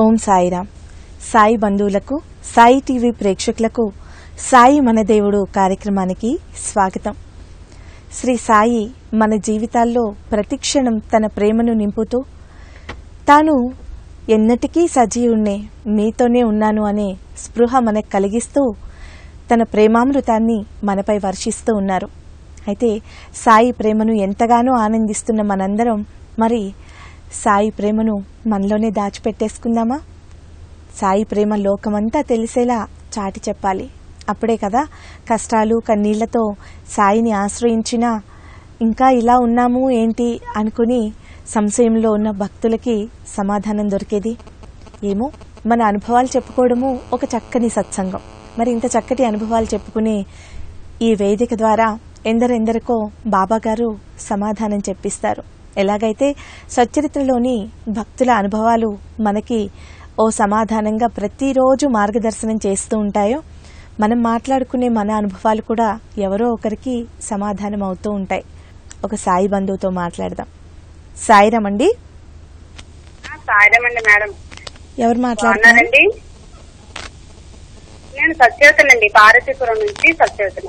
ఓం సాయిరామ్. సాయి బంధువులకు, సాయి టీవీ ప్రేక్షకులకు సాయి మన దేవుడు కార్యక్రమానికి స్వాగతం. శ్రీ సాయి మన జీవితాల్లో ప్రతిక్షణం తన ప్రేమను నింపుతూ తాను ఎన్నటికీ సజీవుణ్ణే, మీతోనే ఉన్నాను అనే స్పృహ మనకు కలిగిస్తూ తన ప్రేమామృతాన్ని మనపై వర్షిస్తూ ఉన్నారు. అయితే సాయి ప్రేమను ఎంతగానో ఆనందిస్తున్న మనందరం మరి సాయి ప్రేమను మనలోనే దాచిపెట్టేసుకుందామా? సాయి ప్రేమ లోకమంతా తెలిసేలా చాటి చెప్పాలి. అప్పుడే కదా కష్టాలు కన్నీళ్లతో సాయిని ఆశ్రయించినా ఇంకా ఇలా ఉన్నాము ఏంటి అనుకుని సంశయంలో ఉన్న భక్తులకి సమాధానం దొరికేది. ఏమో, మన అనుభవాలు చెప్పుకోవడము ఒక చక్కని సత్సంగం. మరి ఇంత చక్కటి అనుభవాలు చెప్పుకునే ఈ వేదిక ద్వారా ఎందరెందరికో బాబాగారు సమాధానం చెప్పిస్తారు. ఎలాగైతే సచ్చరిత్రలోని భక్తుల అనుభవాలు మనకి ఓ సమాధానంగా ప్రతిరోజు మార్గదర్శనం చేస్తూ ఉంటాయో, మనం మాట్లాడుకునే మన అనుభవాలు కూడా ఎవరో ఒకరికి సమాధానం అవుతూ ఉంటాయి. ఒక సాయి బంధువుతో మాట్లాడదాం. సాయిరామ్ అండి. సాయిరామండి మేడం. ఎవరు మాట్లాడుతున్నారండి? నేను సత్యవతనండి, పార్వతీపురం నుంచి సత్యవతన.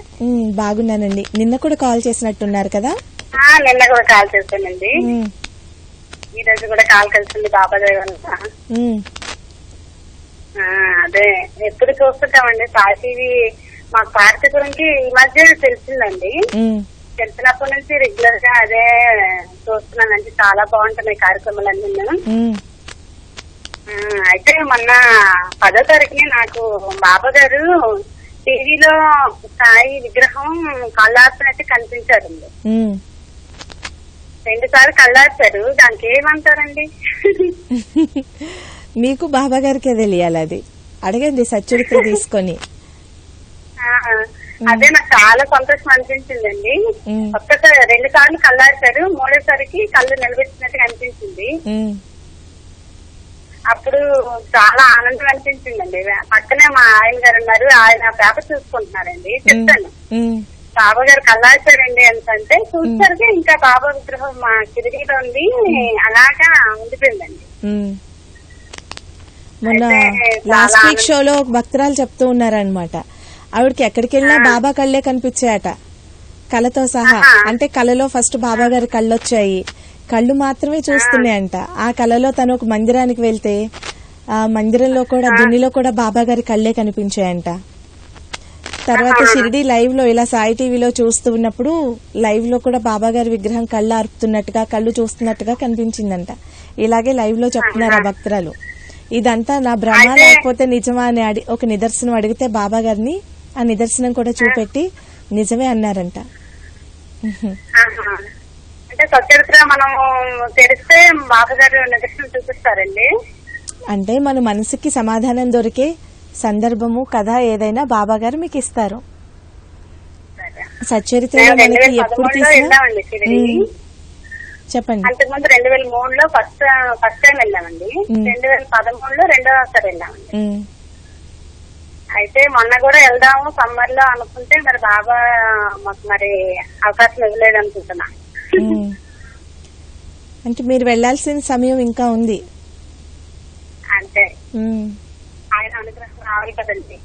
బాగున్నానండి. నిన్న కూడా కాల్ చేసినట్టున్నారు కదా? నిన్న కూడా కాల్ చేశానండి. ఈ రోజు కూడా కాల్ కలిసింది బాబా దగ్గర. అదే ఎప్పుడు చూస్తుంటామండి సాయి టీవీ. మాకు పార్వతీపురంకి ఈ మధ్య తెలిసిందండి. తెలిసినప్పటి నుంచి రెగ్యులర్ గా అదే చూస్తున్నానండి. చాలా బాగుంటున్నాయి కార్యక్రమాలన్నీ. అయితే మొన్న 10వ తారీఖుని నాకు బాబా గారు టీవీలో సాయి విగ్రహం కళ్ళార్చినట్టు కనిపించారండి. 2 సార్లు కళ్ళార్చారు. దానికి ఏమంటారండి? మీకు బాబా గారికే తెలియాలి. అది అడగండి సచ్చరిత్ర తీసుకొని. అదే నాకు చాలా సంతోషం అనిపించిందండి. ఒక్కసారి 2 సార్లు కళ్ళార్చారు, 3వసారికి కళ్ళు నిలబెట్టినట్టుగా అనిపించింది. అప్పుడు చాలా ఆనందం అనిపించిందండి. పక్కనే మా ఆయన గారు ఉన్నారు, ఆయన పేపర్ చూసుకుంటున్నారండి. చెప్తాను, బాబా గారు కళ్ళాచారండి అంటే చూసరికి ఇంకా బాబా విగ్రహం మా కిటికీలో ఉంది. అలాగా ఉండిపోయిందండి. మొన్న లాస్ట్ వీక్ షోలో ఒక భక్తురాలు చెప్తూ ఉన్నారనమాట. ఆవిడకి ఎక్కడికి వెళ్ళినా బాబా కళ్ళే కనిపించాయట, కళ్ళతో సహా. అంటే కళ్ళలో ఫస్ట్ బాబా గారి కళ్ళు వచ్చాయి, కళ్ళు మాత్రమే చూస్తున్నాయంట. ఆ కళలో తను ఒక మందిరానికి వెళ్తే ఆ మందిరంలో కూడా దునిలో కూడా బాబా గారి కళ్ళే కనిపించాయంట. తర్వాత షిరిడి లైవ్ లో ఇలా సాయి టీవీలో చూస్తూ ఉన్నప్పుడు లైవ్ లో కూడా బాబా గారి విగ్రహం కళ్ళు ఆర్పుతున్నట్టుగా, కళ్ళు చూస్తున్నట్టుగా కనిపించిందంట. ఇలాగే లైవ్ లో చెప్తున్నారు ఆ భక్తురాలు. ఇదంతా నా భ్రమ లేకపోతే నిజమా అని ఒక నిదర్శనం అడిగితే బాబా గారిని ఆ నిదర్శనం కూడా చూపెట్టి నిజమే అన్నారంట. అంటే సచరిత్ర మనం తెలిస్తే బాబా గారు నిదర్శనం చూపిస్తారండి. అంటే మన మనసుకి సమాధానం దొరికే సందర్భము కథ ఏదైనా బాబా గారు మీకు ఇస్తారు. సచ్చరిత్రలో మనకి ఎప్పుడు తీసినా చెప్పండి. అంతకుముందు 2003లో ఫస్ట్ టైం వెళ్ళామండి. 2013లో రెండోసారి వెళ్ళామండి. అయితే మొన్న కూడా వెళ్దాము సమ్మర్ లో అనుకుంటే మరి బాబా మాకు మరి అవకాశం ఇవ్వలేదు అనుకుంటున్నా. అంటే మీరు వెళ్లాల్సిన సమయం ఇంకా ఉంది. అంటే ఆయన అనుగ్రహం రావాలి కదండి.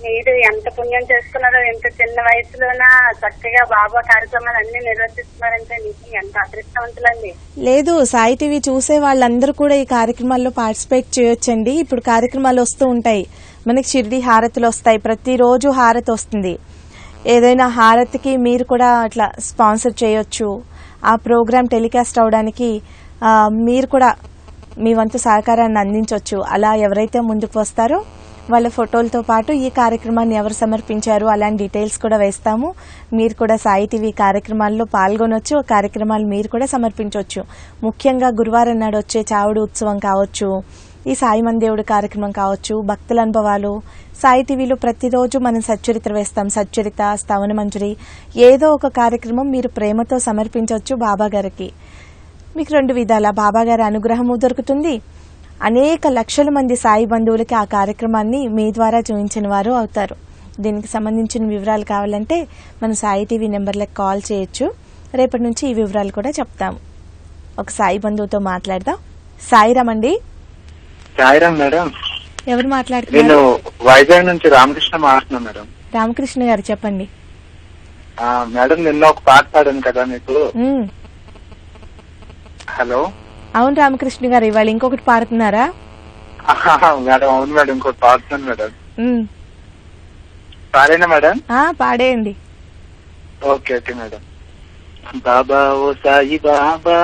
మీరు ఎంత పుణ్యం చేసుకున్నారో, ఎంత చిన్న వయసులోనా చక్కగా బాబా కార్యక్రమాలు అన్ని నిర్వర్తిస్తున్నారంటే మీకు ఎంత అదృష్టవంతులండి. లేదు, సాయి టీవీ చూసే వాళ్ళందరూ కూడా ఈ కార్యక్రమాల్లో పార్టిసిపేట్ చేయొచ్చండి. ఇప్పుడు కార్యక్రమాలు వస్తూ ఉంటాయి మనకి. షిరిడి హారతులు వస్తాయి, ప్రతిరోజు హారతి వస్తుంది. ఏదైనా హారతికి మీరు కూడా అట్లా స్పాన్సర్ చేయొచ్చు. ఆ ప్రోగ్రామ్ టెలికాస్ట్ అవడానికి మీరు కూడా మీ వంతు సహకారాన్ని అందించవచ్చు. అలా ఎవరైతే ముందుకు వస్తారో వాళ్ళ ఫోటోలతో పాటు ఈ కార్యక్రమాన్ని ఎవరు సమర్పించారు అలాంటి డీటెయిల్స్ కూడా వేస్తాము. మీరు కూడా సాయి టీవీ కార్యక్రమాల్లో పాల్గొనొచ్చు, కార్యక్రమాలు మీరు కూడా సమర్పించవచ్చు. ముఖ్యంగా గురువారం నాడు వచ్చే చావుడు ఉత్సవం కావచ్చు, ఈ సాయి మన దేవుడు కార్యక్రమం కావచ్చు, భక్తుల అనుభవాలు. సాయి టీవీలో ప్రతిరోజు మనం సచ్చరిత్ర వేస్తాం. సచ్చరిత, స్తవన మంజరి, ఏదో ఒక కార్యక్రమం మీరు ప్రేమతో సమర్పించవచ్చు బాబా గారికి. మీకు 2 విధాల బాబా గారి అనుగ్రహము దొరుకుతుంది. అనేక లక్షల మంది సాయి బంధువులకి ఆ కార్యక్రమాన్ని మీ ద్వారా చూపించిన వారు అవుతారు. దీనికి సంబంధించిన వివరాలు కావాలంటే మన సాయి టీవీ నెంబర్లకు కాల్ చేయొచ్చు. రేపటి నుంచి ఈ వివరాలు కూడా చెప్తాము. ఒక సాయి బంధువుతో మాట్లాడదాం. సాయిరామ్ అండి. సాయిరామ్ మేడం. ఎవరు నేను మాట్లాడుతున్నారు? వైజాగ్ నుంచి రామకృష్ణ మాట్లాడుతున్నా మేడం. రామకృష్ణ గారు చెప్పండి. మేడం నిన్న ఒక పాట పాడాను కదా మీకు. హలో. అవును రామకృష్ణ గారు, ఇవాళ ఇంకొకటి పాడుతున్నారా? మేడం అవును మేడం, ఇంకోటి పాడుతున్నాను మేడం. పాడేనా మేడం? పాడేయండి. Okay okay madam. బాబా ఓ సాయి బాబా,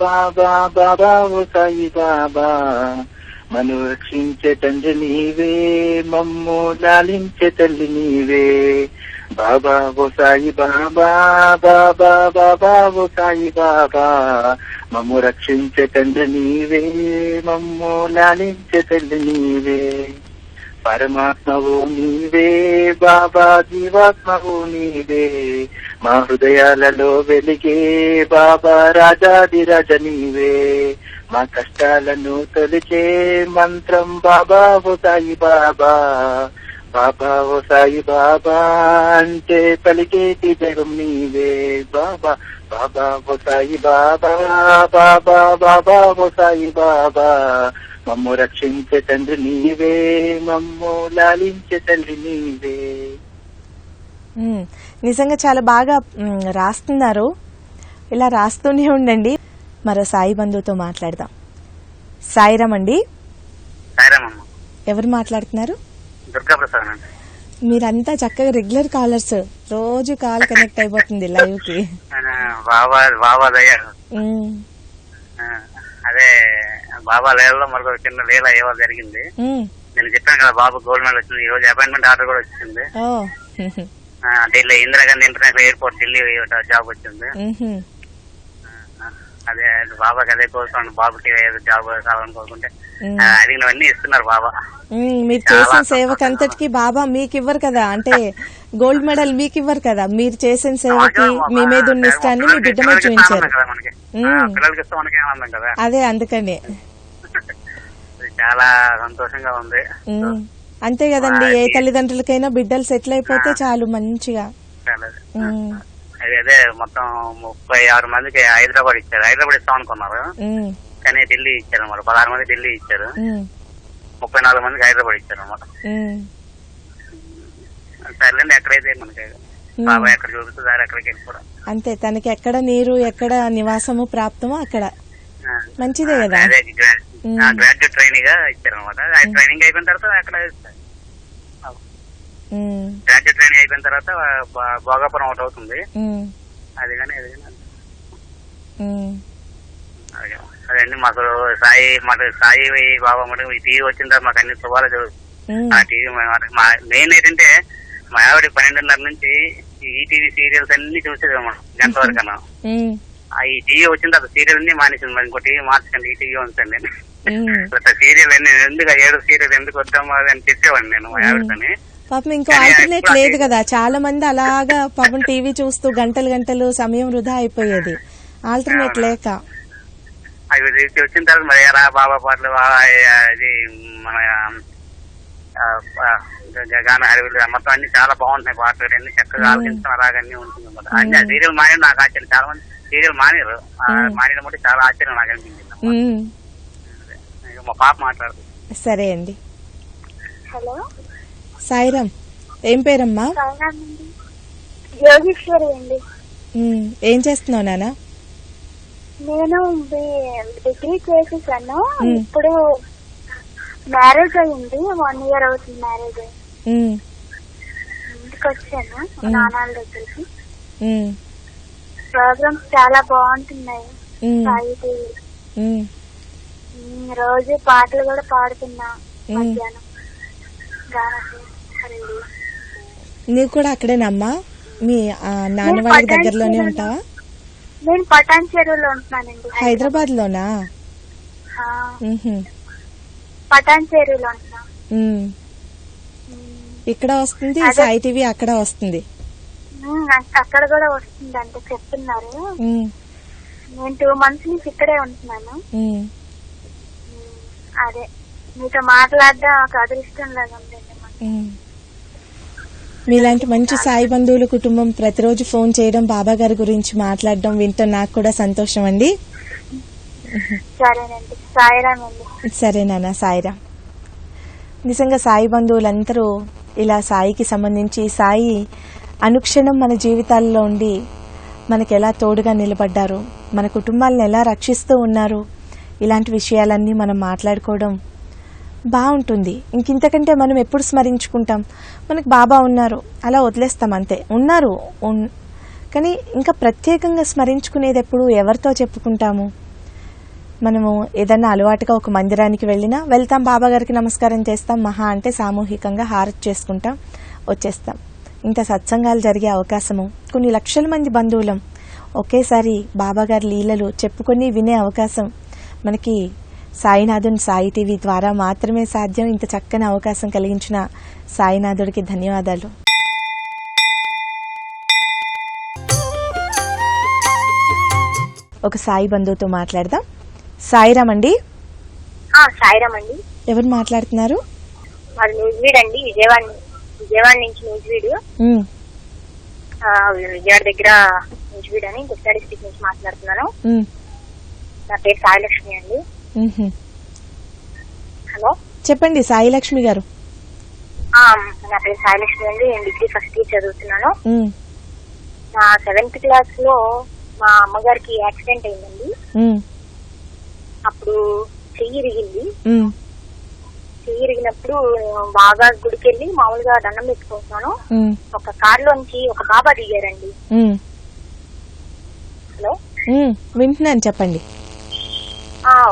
బాబా బాబా ఓ సాయి బాబా, మను రక్షించే తండ్రి నీవే, మమ్ము లాలించే తల్లి నీవే. బాబా ఓ సాయి బాబా, బాబా బాబా ఓ సాయి బాబా, మమ్ము రక్షించే తండ్రి నీవే, మమ్ము లాలించే తల్లి నీవే. పరమాత్మవు నీవే బాబా, జీవాత్మవు నీవే, మా హృదయాలలో వెలిగే బాబా రాజాదిరాజ నీవే. మా కష్టాలను తొలిచే మంత్రం బాబా ఓ సాయి బాబా, బాబా ఓ సాయి బాబా అంటే పలికేటి దైవం నీవే. బాబా బాబా ఓ సాయి బాబా, బాబా బాబా ఓ సాయి బాబా, మమ్ము రక్షించే తండ్రి నీవే, మమ్ము లాలించే తల్లి నీవే. నిజంగా చాలా బాగా రాస్తున్నారు. ఇలా రాస్తూనే ఉండండి. మరో సాయి బంధువుతో మాట్లాడదాం. సాయిరామ్ అండి. ఎవరు మాట్లాడుతున్నారు? దుర్గాప్రసాద్ అండి. మీరంతా చక్కగా రెగ్యులర్ కాలర్స్, రోజు కాల్ కనెక్ట్ అయిపోతుంది లైవ్ కి. అదే బాబా లీలలో మరొక చిన్న లీల ఏవో జరిగింది. నేను చెప్పాను కదా బాబు గోల్డ్ మెడల్ వచ్చింది. ఈ రోజు అపాయింట్మెంట్ ఆర్డర్ కూడా వచ్చింది. Delhi Indira Gandhi international airport Delhi job వచ్చింది. అదే బాబాకి అదే కోరుకోండి, బాబుకి ఏదో జాబ్ కావాలని కోరుకుంటే అడిగినవన్నీ ఇస్తున్నారు బాబా. మీరు చేసిన సేవకంతటికి బాబా మీకు ఇవ్వరు కదా, అంటే గోల్డ్ మెడల్ మీకు ఇవ్వరు కదా, మీరు చేసిన సేవకి మీ మీద ఉన్న ఇష్టాన్ని మీ బిడ్డ మీద చూపించారు. అదే అందుకని చాలా సంతోషంగా ఉంది. అంతే కదండి, ఏ తల్లిదండ్రులకైనా బిడ్డలు సెటిల్ అయిపోతే చాలు మంచిగా. అదే మొత్తం 36 మందికి హైదరాబాద్ ఇచ్చారు. హైదరాబాద్ ఇస్తాం అనుకున్నారు కానీ ఢిల్లీ ఇచ్చారు అనమాట. 16 మంది ఢిల్లీ ఇచ్చారు, 34 మందికి హైదరాబాద్ ఇచ్చారు అనమాట. సర్లేండి, ఎక్కడైతే మనకి బాబా ఎక్కడ చూపిస్తుంది అక్కడికి వెళ్ళిపోవడం అంతే. తనకి ఎక్కడ నీరు ఎక్కడ నివాసము ప్రాప్తమో అక్కడ మంచిదే కదా. అదే గ్రాడ్యుయేట్ ట్రైనింగ్ గా ఇచ్చారు అనమాట. ట్రైనింగ్ అయిపోయిన తర్వాత అక్కడ గ్రాడ్యుయేట్ ట్రైనింగ్ అయిపోయిన తర్వాత భోగాపురం ఒకటి అవుతుంది. అది కానీ అదండి మాకు సాయి బాబా మటుకు ఈ టీవీ వచ్చిన తర్వాత మాకు అన్ని శుభాలు జరుగుతుంది. ఆ టీవీ మెయిన్ ఏంటంటే మా ఆవిడ 12:30 నుంచి ఈ టీవీ సీరియల్స్ అన్ని చూసేది గంట వరకు అన్నా. ఈ టీవీ వచ్చిన తర్వాత సీరియల్ అన్ని మానేసింది. మరి ఇంకో టీవీ మార్చండి, ఈ టీవీ ఉంచండి. సీరియల్ అన్ని ఎందుకు 7 సీరియల్ ఎందుకు వద్దాము అని చెప్పేవాడిని నేను మా ఆవిడతోని. పాపం ఇంకో ఆల్టర్నేట్ లేదు కదా, చాలా మంది అలాగా పాపం టీవీ చూస్తూ గంటలు గంటలు సమయం వృధా అయిపోయేది, ఆల్టర్నేట్ లేక. అవి వచ్చిన తర్వాత మరి బాబా పాటలు, ఇది మన గాన హరివులు మొత్తం అన్ని చాలా బాగుంటున్నాయి పాటలు అన్ని చక్కగా ఆలోచించిన రాగన్నీ ఉంటుంది అనమాట. అన్ని సీరియల్ మాని నాకు ఆశ్చర్యం, చాలా మంది సీరియల్ మానేరు, మానేయడం బట్టి చాలా ఆశ్చర్యం నాకు అనిపించింది. మా పాప మాట్లాడుతుంది. సరే అండి. హలో సాయిరామ్, ఏం పేరమ్మా? యోగేశ్వరి అండి. ఏం చేస్తున్నావు నాన్న? నేను డిగ్రీ చేసేసాను. ఇప్పుడు మ్యారేజ్ అయ్యింది, 1 year అవుతుంది మ్యారేజ్ అయ్యి. ఇంటికి వచ్చాను నాన్నల దగ్గరికి. ప్రోగ్రామ్స్ చాలా బాగుంటున్నాయి సాయి టీవీ. రోజు పాటలు కూడా పాడుతున్నా మధ్యాహ్నం. నీవు కూడా అక్కడేనమ్మా? మీ నాన్న వాళ్ళ దగ్గరలోనే ఉంటావా? నేను పటాన్ చెరువులో ఉంటున్నానండి. హైదరాబాద్ లోనా? పటాన్ చెరువులో ఉంటున్నా. ఇక్కడ వస్తుంది సాయి టీవీ, అక్కడ వస్తుంది. అక్కడ కూడా వస్తుంది అంటే చెప్తున్నారు. నేను 2 months నుంచి ఇక్కడే ఉంటున్నాను. అదే మీతో మాట్లాడడం ఒక అదృష్టం లాగా ఉందండి. మీలాంటి మంచి సాయి బంధువుల కుటుంబం ప్రతిరోజు ఫోన్ చేయడం, బాబా గారి గురించి మాట్లాడడం వింటూ నాకు కూడా సంతోషం అండి. సరేనండి. సాయిరామ్ అండి. సరే నాన్న, సాయిరామ్. నిజంగా సాయి బంధువులందరూ ఇలా సాయికి సంబంధించి, సాయి అనుక్షణం మన జీవితాల్లో ఉండి మనకు ఎలా తోడుగా నిలబడ్డారు, మన కుటుంబాలను ఎలా రక్షిస్తూ ఉన్నారు, ఇలాంటి విషయాలన్నీ మనం మాట్లాడుకోవడం బాగుంటుంది. ఇంకింతకంటే మనం ఎప్పుడు స్మరించుకుంటాం? మనకు బాబా ఉన్నారు, అలా వదిలేస్తాం అంతే. ఉన్నారు కానీ ఇంకా ప్రత్యేకంగా స్మరించుకునేది ఎప్పుడు, ఎవరితో చెప్పుకుంటాము? మనము ఏదన్నా అలవాటుగా ఒక మందిరానికి వెళ్తాం, బాబా గారికి నమస్కారం చేస్తాం, మహా అంటే సామూహికంగా హారతి చేసుకుంటాం, వచ్చేస్తాం. ఇంత సత్సంగాలు జరిగే అవకాశము, కొన్ని లక్షల మంది బంధువులం ఒకేసారి బాబా గారి లీలలు చెప్పుకొని వినే అవకాశం మనకి సాయినాథుని సాయి టీవీ ద్వారా మాత్రమే సాధ్యం. ఇంత చక్కని అవకాశం కలిగించిన సాయినాథుడికి ధన్యవాదాలు. ఒక సాయి బంధువుతో మాట్లాడదాం. సాయిరామ్ అండి. సాయిరామ్ అండి. ఎవరు మాట్లాడుతున్నారు? మరి న్యూజివీడ్ అండి, విజయవాడ నుంచి న్యూజివీడ్. విజయవాడ దగ్గర న్యూజివీడ్ అని కృష్ణా డిస్ట్రిక్ట్ నుంచి మాట్లాడుతున్నాను. నా పేరు సాయిలక్ష్మి అండి. హలో, చెప్పండి సాయిలక్ష్మి గారు. నా పేరు సాయిలక్ష్మి అండి. నేను డిగ్రీ ఫస్ట్ ఇయర్ చదువుతున్నాను. నా 7th క్లాస్ లో మా అమ్మగారికి యాక్సిడెంట్ అయిందండి. అప్పుడు చెయ్యి ఇరిగింది. చెయ్యి ఇరిగినప్పుడు బాగా గుడికి వెళ్ళి మామూలుగా దండం పెట్టుకుంటున్నాను. ఒక కారులోంచి ఒక బాబా దిగారండి. హలో, వింటున్నాను, చెప్పండి.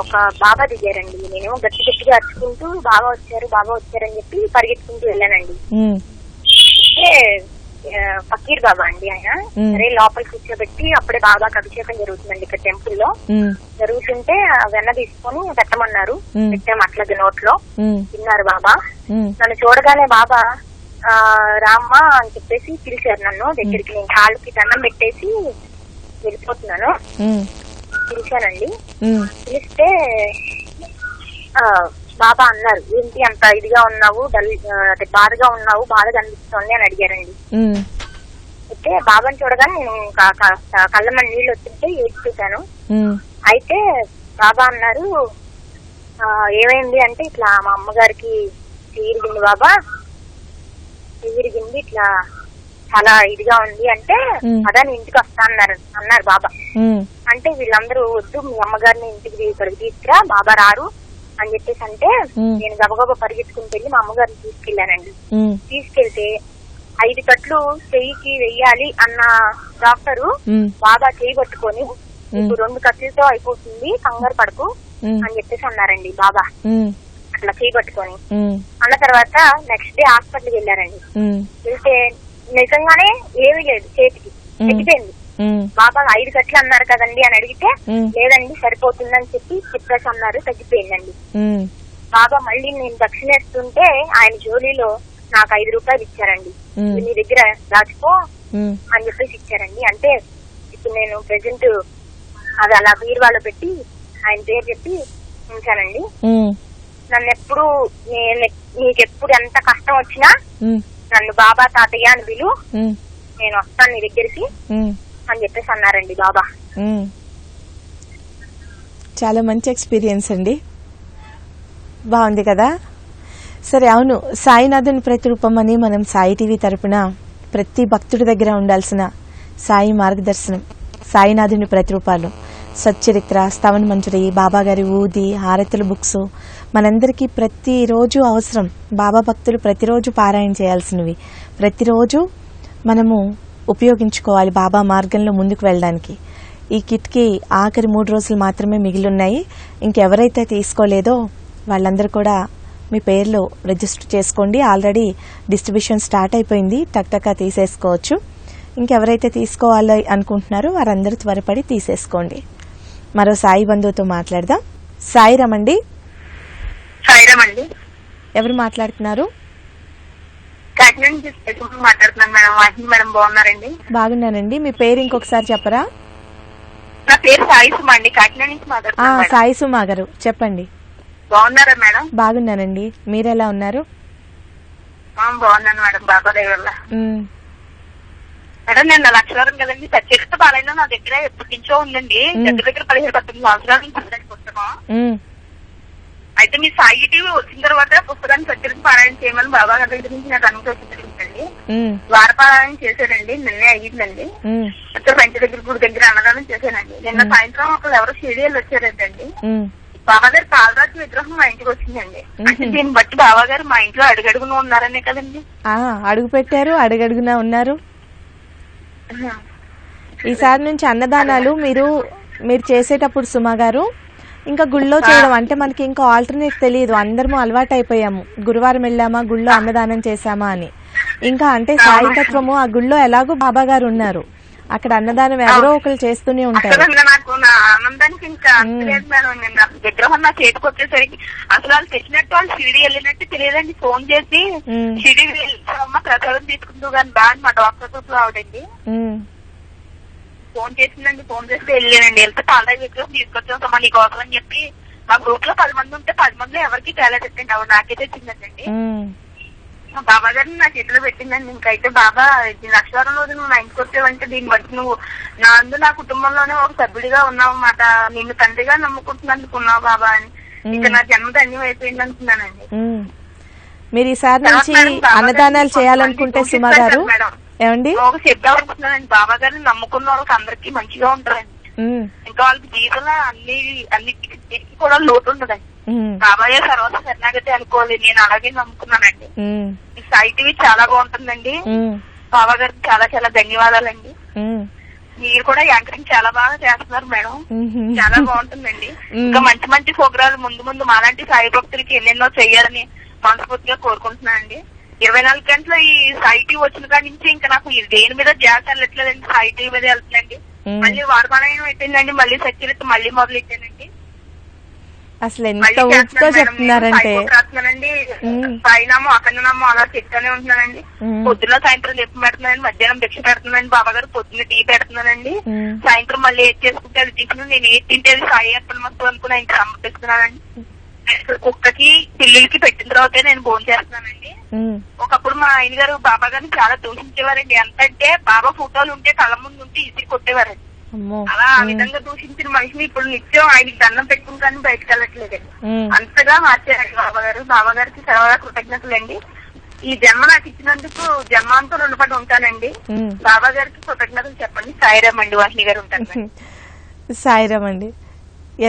ఒక బాబా దిగారండి. నేను గట్టి గట్టిగా అరుచుకుంటూ బాబా వచ్చారని చెప్పి పరిగెత్తుకుంటూ వెళ్ళానండి. అంటే ఫకీర్ బాబా అండి ఆయన. సరే లోపలికి కూర్చోబెట్టి అప్పుడే బాబాకి అభిషేకం జరుగుతుందండి ఇక్కడ టెంపుల్ లో. జరుగుతుంటే వెన్న తీసుకొని పెట్టమన్నారు. పెట్టాము అట్లాగే నోట్లో. తిన్నారు బాబా. నన్ను చూడగానే బాబా రామ్మా అని చెప్పేసి పిలిచారు నన్ను దగ్గరికి. నేను కాళ్ళకి దండం పెట్టేసి వెళ్ళిపోతున్నాను. పిలిచానండి. పిలిస్తే బాబా అన్నారు, ఏంటి అంత ఇదిగా ఉన్నావు, బాధగా ఉన్నావు, బాధగా అనిపిస్తోంది అని అడిగారండి. అయితే బాబాని చూడగానే నేను కళ్ళమని నీళ్ళు వచ్చింటే ఏడ్చేశాను. అయితే బాబా అన్నారు, ఏమైంది అంటే ఇట్లా మా అమ్మగారికి చెయ్యిరిగింది బాబా, చెయ్యిరిగింది, ఇట్లా చాలా ఇదిగా ఉంది అంటే అదా నేను ఇంటికి వస్తా అన్నారు బాబా. అంటే వీళ్ళందరూ వద్దు, మీ అమ్మగారిని ఇంటికి ఇక్కడికి తీసుకురా, బాబా రారు అని చెప్పేసి అంటే నేను గబగబా పరిగెత్తుకుని వెళ్ళి మా అమ్మగారిని తీసుకెళ్లానండి. తీసుకెళ్తే 5 కట్లు చెయ్యికి వెయ్యాలి అన్న డాక్టరు బాబా చెయ్యి పట్టుకొని ఇప్పుడు 2 కట్లతో అయిపోతుంది, కంగారు పడకు అని చెప్పేసి అన్నారండి బాబా. అట్లా చెయ్యి పట్టుకొని అన్న తర్వాత నెక్స్ట్ డే హాస్పిటల్కి వెళ్ళారండి. వెళ్తే నిజంగానే ఏమీ లేదు, చేతికి తగ్గిపోయింది. బాబా 5 కట్లు అన్నారు కదండి అని అడిగితే లేదండి సరిపోతుందని చెప్పేసి అన్నారు, తగ్గిపోయిందండి. బాబా మళ్ళీ నేను దక్షిణేస్తుంటే ఆయన జోలీలో నాకు 5 రూపాయలు ఇచ్చారండి. మీ దగ్గర దాచుకో అని చెప్పేసి ఇచ్చారండి. అంటే ఇప్పుడు నేను ప్రెసెంట్ అది అలా బీరువాలో పెట్టి ఆయన పేరు చెప్పి ఉంచానండి. నన్ను ఎప్పుడు నీకెప్పుడు ఎంత కష్టం వచ్చినా నన్ను బాబా తాతయ్య అని పిలు, నేను వస్తాను నీ దగ్గరికి అని చెప్పేసి అన్నారండి బాబా. చాలా మంచి ఎక్స్పీరియన్స్ అండి, బాగుంది కదా. సరే, అవును, సాయినాథుని ప్రతిరూపం అని మనం సాయి టీవీ తరపున ప్రతి భక్తుడి దగ్గర ఉండాల్సిన సాయి మార్గదర్శనం, సాయినాథుని ప్రతిరూపాలు, సచ్చరిత్ర, స్తవన మంజరి, బాబా గారి ఊది, హారతుల బుక్స్ మనందరికీ ప్రతిరోజు అవసరం. బాబా భక్తులు ప్రతిరోజు పారాయణ చేయాల్సినవి, ప్రతిరోజు మనము ఉపయోగించుకోవాలి బాబా మార్గంలో ముందుకు వెళ్ళడానికి. ఈ కిట్కి ఆఖరి 3 రోజులు మాత్రమే మిగిలిన్నాయి. ఇంకెవరైతే తీసుకోలేదో వాళ్ళందరూ కూడా మీ పేర్లు రిజిస్టర్ చేసుకోండి. ఆల్రెడీ డిస్ట్రిబ్యూషన్ స్టార్ట్ అయిపోయింది, టక్టకా తీసేసుకోవచ్చు. ఇంకెవరైతే తీసుకోవాలి అనుకుంటున్నారో వారందరూ త్వరపడి తీసేసుకోండి. మరో సాయి బంధువుతో మాట్లాడదాం. సాయిరామ్ అండి. సాయిరామ్ అండి. ఎవరు మాట్లాడుతున్నారు? మాట్లాడుతున్నాను మేడం. వాహిని మేడం బాగున్నారండి? బాగున్నానండి. మీ పేరు ఇంకొకసారి చెప్పరా? నా పేరు సాయి సుమా అండి, కాకినాడ నుంచి మాట్లాడుతున్నాను. సాయి సుమా గారు చెప్పండి. బాగున్నారా మేడం? బాగున్నానండి, మీరెలా ఉన్నారు? బాగున్నాను మేడం, బాబా దయ వల్ల. మేడం నేను లక్షవారం కదండి, సత్యత బాలైనా నా దగ్గర ఎప్పటి నుంచో ఉందండి. దగ్గర 17-18 సంవత్సరాల నుంచి పుస్తకం. ఉమ్, అయితే మీ సాయి టీవీ వచ్చిన తర్వాత పుస్తకాన్ని ప్రత్యేక పారాయణ చేయమని బాబా గారి దగ్గర నుంచి నాకు అనుమతించండి. ఉమ్, వారపారాయణ చేశానండి, నిన్నే అయ్యిందండి. ఉమ్, అయితే ఫ్రెంచ్ దగ్గర గుడి దగ్గర అన్నదానం చేశానండి. నిన్న సాయంత్రం ఒకళ్ళు ఎవరో షిరిడీలు వచ్చారంటండి. ఉమ్. బాబా గారి పాలరాజు విగ్రహం మా ఇంటికి వచ్చిందండి. అంటే దీన్ని బట్టి బాబా గారు మా ఇంట్లో అడుగడుగున ఉన్నారనే కదండి. అడుగు పెట్టారు, అడుగడుగునా ఉన్నారు. ఈసారి నుంచి అన్నదానాలు మీరు చేసేటప్పుడు సుమా గారు ఇంకా గుళ్ళో చేయడం అంటే మనకి ఇంకా ఆల్టర్నేట్ తెలియదు. అందరము అలవాటు అయిపోయాము, గురువారం వెళ్ళామా గుళ్ళో అన్నదానం చేశామా అని. ఇంకా అంటే సాయితత్వము ఆ గుళ్ళో ఎలాగో బాబా గారు ఉన్నారు, అక్కడ అన్నదానం ఎవరో ఒకరు చేస్తూనే ఉంటారు. నాకు నా ఆనందానికి ఇంకా లేదు మేడం. నిన్న విగ్రహం నా చేతికి వచ్చేసరికి అసలు వాళ్ళు తెచ్చినట్టు వాళ్ళు షిరిడి వెళ్ళినట్టు తెలియదండి. ఫోన్ చేసి షిరిడి వెళ్ళామా ప్రసాదం తీసుకుంటూ కానీ బాగా మా డాక్టర్ గ్రూప్ ఆవిడండి ఫోన్ చేసిందండి. ఫోన్ చేస్తే వెళ్ళానండి. వెళ్తే పాలరాజు విగ్రహం తీసుకొచ్చాం మా నీకోసం అని చెప్పి మా గ్రూప్ లో 10 మంది ఉంటే 10 మందిలో ఎవరికి తేలా తెచ్చండి. ఆవిడ నాకే తెచ్చిందండి. మా బాబా గారిని నా చేతిలో పెట్టిందండి. ఇంకైతే బాబా లక్షవారం రోజు నువ్వు నా ఇంటికి వచ్చావంటే దీన్ని బట్టి నువ్వు నా కుటుంబంలోనే ఒక సభ్యుడిగా ఉన్నావు అన్నమాట. నిన్ను తండ్రిగా నమ్ముకుంటున్నందుకు ఉన్నావు బాబా అని. ఇక నా జన్మ ధన్యం అయిపోయింది అనుకున్నానండి. మీరు ఈసారి నుంచి అన్నదానాలు చేయాలనుకుంటే సుమా గారు ఏమండి ఒక చెప్దాం అనుకుంటున్నానండి. బాబా గారిని నమ్ముకున్న వాళ్ళకి అందరికీ మంచిగా ఉంటారండి. ఇంకా వాళ్ళకి జీవితంలో అన్నిటికీ కూడా లోటు ఉండదండి. బాబాయే సర్వస్వ శరణాగతి అనుకోవాలి. నేను అలాగే నమ్ముకున్నానండి. ఈ సాయి టీవీ చాలా బాగుంటుందండి. బాబా గారికి చాలా చాలా ధన్యవాదాలండి. మీరు కూడా యాంకరింగ్ చాలా బాగా చేస్తున్నారు మేడం. చాలా బాగుంటుందండి. ఇంకా మంచి మంచి ప్రోగ్రాలు ముందు ముందు మాలాంటి సాయి భక్తులకి ఎన్నెన్నో చెయ్యాలని మనస్ఫూర్తిగా కోరుకుంటున్నానండి. 24 గంటలు ఈ సాయి టీవీ వచ్చిన కాడి నుంచి ఇంకా నాకు దేని మీద ధ్యాస వెళ్ళట్లేదండి. సాయి టీవీ మీద వెళ్తుందండి. మళ్ళీ వారపారాయణం అయిపోయిందండి. మళ్ళీ సత్యలతో మళ్ళీ మొదలు పెట్టానండి. అసలు ఎంత ఊపుతో చెప్తున్నారంటే పైనామో అక్కడనామో అలా చెప్తానే ఉంటున్నానండి. పొద్దున్న సాయంత్రం చెప్పు పెడుతున్నానండి. మధ్యాహ్నం భిక్ష పెడుతున్నానండి. బాబా గారు పొద్దున్న టీ పెడుతున్నానండి. సాయంత్రం మళ్ళీ ఏది చేసుకుంటే అది టిఫిన్ నేను ఏది తింటే అది సాయి అప్పటి మొత్తం అనుకుని ఆయనకి సమర్పిస్తున్నానండి. కుక్కకి పిల్లులకి పెట్టిన తర్వాతే నేను భోజనం చేస్తున్నానండి. ఒకప్పుడు మా ఆయన గారు బాబా గారిని చాలా దూషించేవారండి. ఎంతంటే బాబా ఫోటోలు ఉంటే కళ్ళ ముందు ఉంటే ఇసిరి కొట్టేవారండి. అలా ఆ విధంగా దూషించిన మనిషిని ఇప్పుడు నిత్యం ఆయనకి దండం పెట్టుకుని కానీ బయటకు వెళ్ళట్లేదండి. అంతగా మార్చారండి బాబా గారు. బాబా గారికి సర్వదా కృతజ్ఞతలండి. ఈ జన్మ నాకు ఇచ్చినందుకు జన్మాంతో రుణపడి ఉంటానండి. బాబా గారికి కృతజ్ఞతలు చెప్పండి. సాయిరామ్ అండి. వాహిని గారు ఉంటాను. సాయిరామ్ అండి.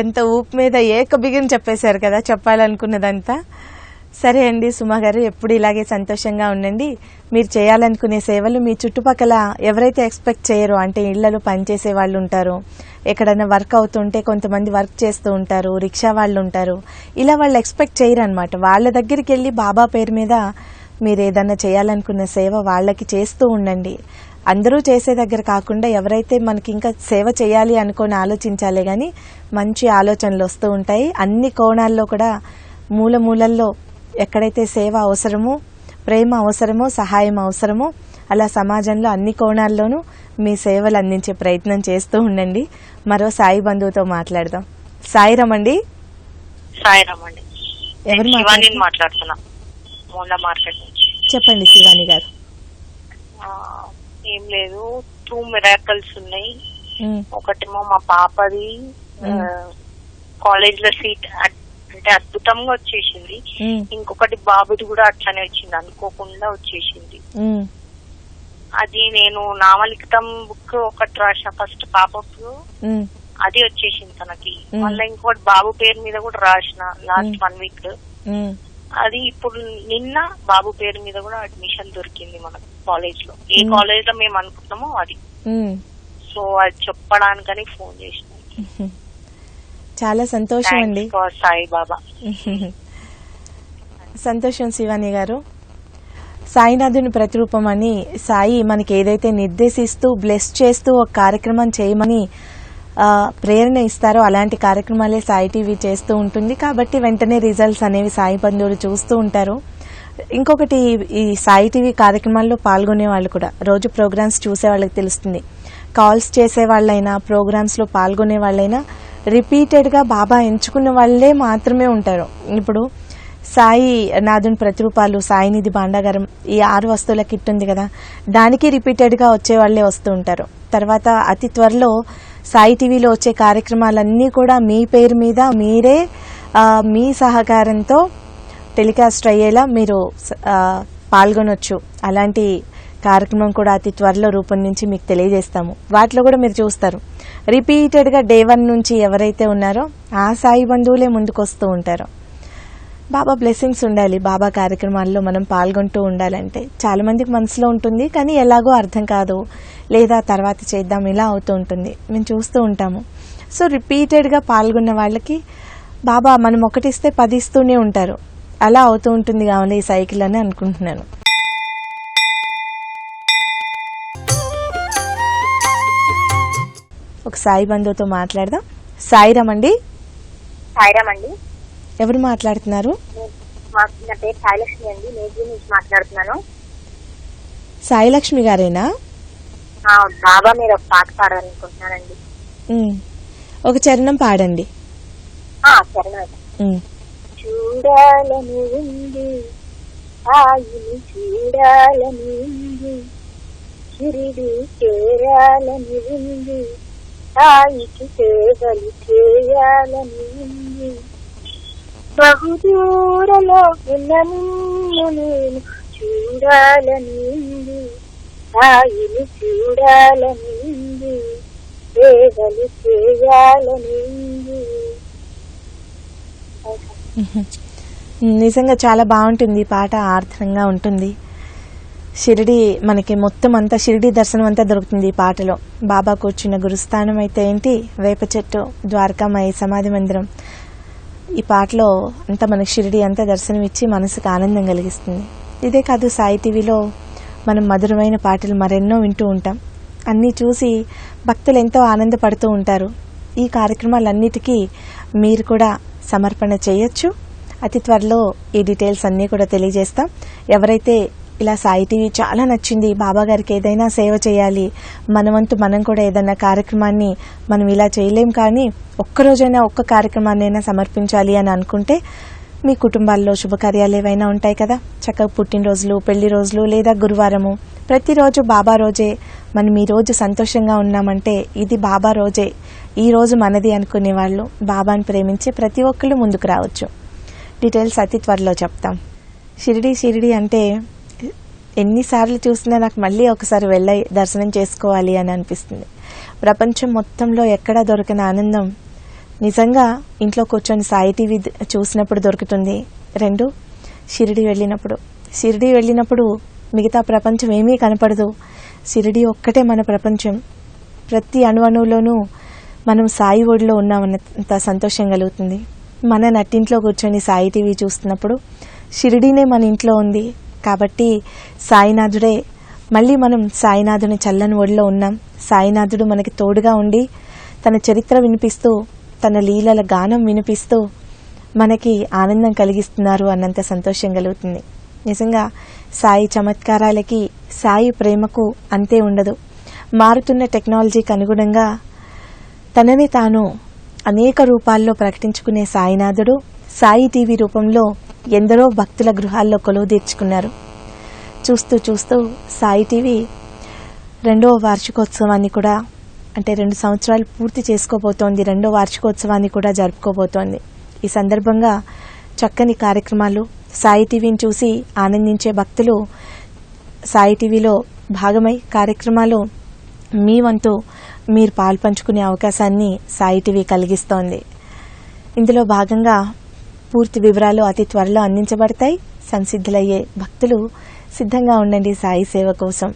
ఎంత ఊపు మీద బిగిన్ చెప్పేశారు కదా చెప్పాలనుకున్నదంతా. సరే అండి సుమా గారు, ఎప్పుడు ఇలాగే సంతోషంగా ఉండండి. మీరు చేయాలనుకునే సేవలు మీ చుట్టుపక్కల ఎవరైతే ఎక్స్పెక్ట్ చేయరో, అంటే ఇళ్లలో పనిచేసే వాళ్ళు ఉంటారు, ఎక్కడైనా వర్క్ అవుతుంటే కొంతమంది వర్క్ చేస్తూ ఉంటారు, రిక్షా వాళ్ళు ఉంటారు, ఇలా వాళ్ళు ఎక్స్పెక్ట్ చేయరు అనమాట. వాళ్ళ దగ్గరికి వెళ్ళి బాబా పేరు మీద మీరు ఏదన్నా చేయాలనుకున్న సేవ వాళ్ళకి చేస్తూ ఉండండి. అందరూ చేసే దగ్గర కాకుండా ఎవరైతే మనకి ఇంకా సేవ చేయాలి అనుకొని ఆలోచించాలే గాని మంచి ఆలోచనలు వస్తూ ఉంటాయి. అన్ని కోణాల్లో కూడా మూలల్లో ఎక్కడైతే సేవ అవసరమో, ప్రేమ అవసరమో, సహాయం అవసరమో అలా సమాజంలో అన్ని కోణాల్లోనూ మీ సేవలు అందించే ప్రయత్నం చేస్తూ ఉండండి. మరో సాయి బంధువుతో మాట్లాడదాం. సాయిరామ్ అండి. సాయిరామ్ అండి. ఎవరు మాట్లాడుతున్నా మోండా మార్కెట్ నుంచి. చెప్పండి శివాని గారు. ఏం లేదు, 2 మిరాకల్స్ ఉన్నాయి. ఒకటేమో మా పాపది కాలేజ్ లో సీట్ అంటే అద్భుతంగా వచ్చేసింది. ఇంకొకటి బాబుది కూడా అట్లనే వచ్చింది, అనుకోకుండా వచ్చేసింది. అది నేను నామలిఖితం బుక్ ఒకటి రాసిన ఫస్ట్ పాపకు, అది వచ్చేసింది తనకి. మళ్ళీ ఇంకోటి బాబు పేరు మీద కూడా రాసిన లాస్ట్ 1 వీక్. అది ఇప్పుడు నిన్న బాబు పేరు మీద కూడా అడ్మిషన్ దొరికింది మనకు కాలేజ్ లో. ఏ కాలేజ్ లో మేము అనుకున్నామో అది. సో అది చెప్పడానికని ఫోన్ చేసిన. చాలా సంతోషం అండి. సాయి బాబా. సంతోషం శివాని గారు. సాయినాథుని ప్రతిరూపం అని సాయి మనకి ఏదైతే నిర్దేశిస్తూ బ్లెస్ చేస్తూ ఒక కార్యక్రమం చేయమని ప్రేరణ ఇస్తారో అలాంటి కార్యక్రమాలే సాయి టీవీ చేస్తూ ఉంటుంది. కాబట్టి వెంటనే రిజల్ట్స్ అనేవి సాయి బంధువులు చూస్తూ ఉంటారు. ఇంకొకటి, ఈ సాయి టీవీ కార్యక్రమాల్లో పాల్గొనే వాళ్ళు కూడా రోజు ప్రోగ్రామ్స్ చూసే వాళ్ళకి తెలుస్తుంది. కాల్స్ చేసే వాళ్ళైనా ప్రోగ్రామ్స్ లో పాల్గొనే వాళ్ళైనా రిపీటెడ్ గా బాబా ఎంచుకున్న వాళ్లే మాత్రమే ఉంటారు. ఇప్పుడు సాయి నాథుని ప్రతిరూపాలు, సాయినిధి భాండాగారం, ఈ 6 వస్తువుల కిట్ ఉంది కదా, దానికి రిపీటెడ్ గా వచ్చే వాళ్లే వస్తూ ఉంటారు. తర్వాత అతి త్వరలో సాయి టీవీలో వచ్చే కార్యక్రమాలన్నీ కూడా మీ పేరు మీద మీరే మీ సహకారంతో టెలికాస్ట్ అయ్యేలా మీరు పాల్గొనొచ్చు. అలాంటి కార్యక్రమం కూడా అతి త్వరలో రూపొందించి మీకు తెలియజేస్తాము. వాటిలో కూడా మీరు చూస్తారు రిపీటెడ్గా డే 1 నుంచి ఎవరైతే ఉన్నారో ఆ సాయి బంధువులే ముందుకు వస్తూ ఉంటారో. బాబా బ్లెస్సింగ్స్ ఉండాలి. బాబా కార్యక్రమాల్లో మనం పాల్గొంటూ ఉండాలంటే చాలా మందికి మనసులో ఉంటుంది, కానీ ఎలాగో అర్థం కాదు, లేదా తర్వాత చేద్దాం ఇలా అవుతూ ఉంటుంది. మేము చూస్తూ ఉంటాము. సో రిపీటెడ్గా పాల్గొన్న వాళ్ళకి బాబా మనం ఒకటిస్తే 10 ఇస్తూనే ఉంటారు. అలా అవుతూ ఉంటుంది కావాలి ఈ సైకిల్ అని అనుకుంటున్నాను. ఒక సాయి బంధువుతో మాట్లాడదాం. సాయిరామ్ అండి. సాయిరామ్ అండి. ఎవరు మాట్లాడుతున్నారు? నా పేరు సాయిలక్ష్మి అండి. మేజీ నుంచి మాట్లాడుతున్నాను. సాయిలక్ష్మి గారేనా? బాబా మీరు ఒక పాట పాడాలనుకుంటున్నానండి. ఒక చరణం పాడండి. చరణం. చూడాలని ఉంది, సాయిని చూడాలని ఉంది, షిరిడి చేరాలని ఉంది, సాయికి సేవలు చేయాలని ఉంది, బహుదూరలో ఉన్న నిన్ను నేను చూడాలని ఉంది, సాయిని చూడాలని ఉంది, సేవలు చేయాలని ఉంది. నిజంగా చాలా బాగుంటుంది ఈ పాట. ఆర్థంగా ఉంటుంది. షిరిడి మనకి మొత్తం అంతా షిరిడి దర్శనం అంతా దొరుకుతుంది ఈ పాటలో. బాబా కూర్చున్న గురుస్థానం అయితే ఏంటి, వేప చెట్టు, ద్వారకామాయి సమాధి మందిరం. ఈ పాటలో అంతా మనకి షిరిడి అంతా దర్శనం ఇచ్చి మనసుకు ఆనందం కలిగిస్తుంది. ఇదే కాదు, సాయి టీవీలో మనం మధురమైన పాటలు మరెన్నో వింటూ ఉంటాం. అన్నీ చూసి భక్తులు ఎంతో ఆనందపడుతూ ఉంటారు. ఈ కార్యక్రమాలన్నిటికీ మీరు కూడా సమర్పణ చేయొచ్చు. అతి త్వరలో ఈ డీటెయిల్స్ అన్నీ కూడా తెలియజేస్తాం. ఎవరైతే ఇలా సాయి టీవీ చాలా నచ్చింది, బాబా గారికి ఏదైనా సేవ చేయాలి, మనవంతు మనం కూడా ఏదైనా కార్యక్రమాన్ని మనం ఇలా చేయలేం, కానీ ఒక్కరోజైనా ఒక్క కార్యక్రమాన్నైనా సమర్పించాలి అని అనుకుంటే మీ కుటుంబాల్లో శుభకార్యాలు ఏవైనా ఉంటాయి కదా, చక్కగా పుట్టినరోజులు, పెళ్లి రోజులు, లేదా గురువారము, ప్రతిరోజు బాబా రోజే. మనం ఈ రోజు సంతోషంగా ఉన్నామంటే ఇది బాబా రోజే, ఈ రోజు మనది అనుకునే వాళ్ళు, బాబాని ప్రేమించి ప్రతి ఒక్కళ్ళు ముందుకు రావచ్చు. డీటెయిల్స్ అతి త్వరలో చెప్తాం. షిరిడి అంటే ఎన్నిసార్లు చూసినా నాకు మళ్ళీ ఒకసారి వెళ్ళి దర్శనం చేసుకోవాలి అని అనిపిస్తుంది. ప్రపంచం మొత్తంలో ఎక్కడా దొరకని ఆనందం నిజంగా ఇంట్లో కూర్చొని సాయి టీవీ చూసినప్పుడు దొరుకుతుంది. 2 షిరిడి వెళ్ళినప్పుడు మిగతా ప్రపంచం ఏమీ కనపడదు. షిరిడి ఒక్కటే మన ప్రపంచం. ప్రతి అణువులోనూ మనం సాయి ఒడిలో ఉన్నామన్నంత సంతోషం కలుగుతుంది. మన నట్టింట్లో కూర్చొని సాయి టీవీ చూస్తున్నప్పుడు షిరిడీనే మన ఇంట్లో ఉంది కాబట్టి సాయినాథుడే. మళ్ళీ మనం సాయినాథుని చల్లని ఒడిలో ఉన్నాం. సాయినాథుడు మనకి తోడుగా ఉండి తన చరిత్ర వినిపిస్తూ, తన లీలల గానం వినిపిస్తూ మనకి ఆనందం కలిగిస్తున్నారు అన్నంత సంతోషం కలుగుతుంది. నిజంగా సాయి చమత్కారాలకి, సాయి ప్రేమకు అంతే ఉండదు. మారుతున్న టెక్నాలజీకి అనుగుణంగా తనని తాను అనేక రూపాల్లో ప్రకటించుకునే సాయినాథుడు సాయి టీవీ రూపంలో ఎందరో భక్తుల గృహాల్లో కొలువు తీర్చుకున్నారు. చూస్తూ సాయి టీవీ 2వ వార్షికోత్సవాన్ని కూడా, అంటే 2 సంవత్సరాలు పూర్తి చేసుకోబోతోంది, 2వ వార్షికోత్సవాన్ని కూడా జరుపుకోబోతోంది. ఈ సందర్భంగా చక్కని కార్యక్రమాలు, సాయి టీవీని చూసి ఆనందించే భక్తులు సాయి టీవీలో భాగమై కార్యక్రమాలు మీ వంతు మీరు పాల్పంచుకునే అవకాశాన్ని సాయి టీవీ కలిగిస్తోంది. ఇందులో భాగంగా పూర్తి వివరాలు అతి త్వరలో అందించబడతాయి. సంసిద్ధులయ్యే భక్తులు సిద్ధంగా ఉండండి సాయి సేవ కోసం.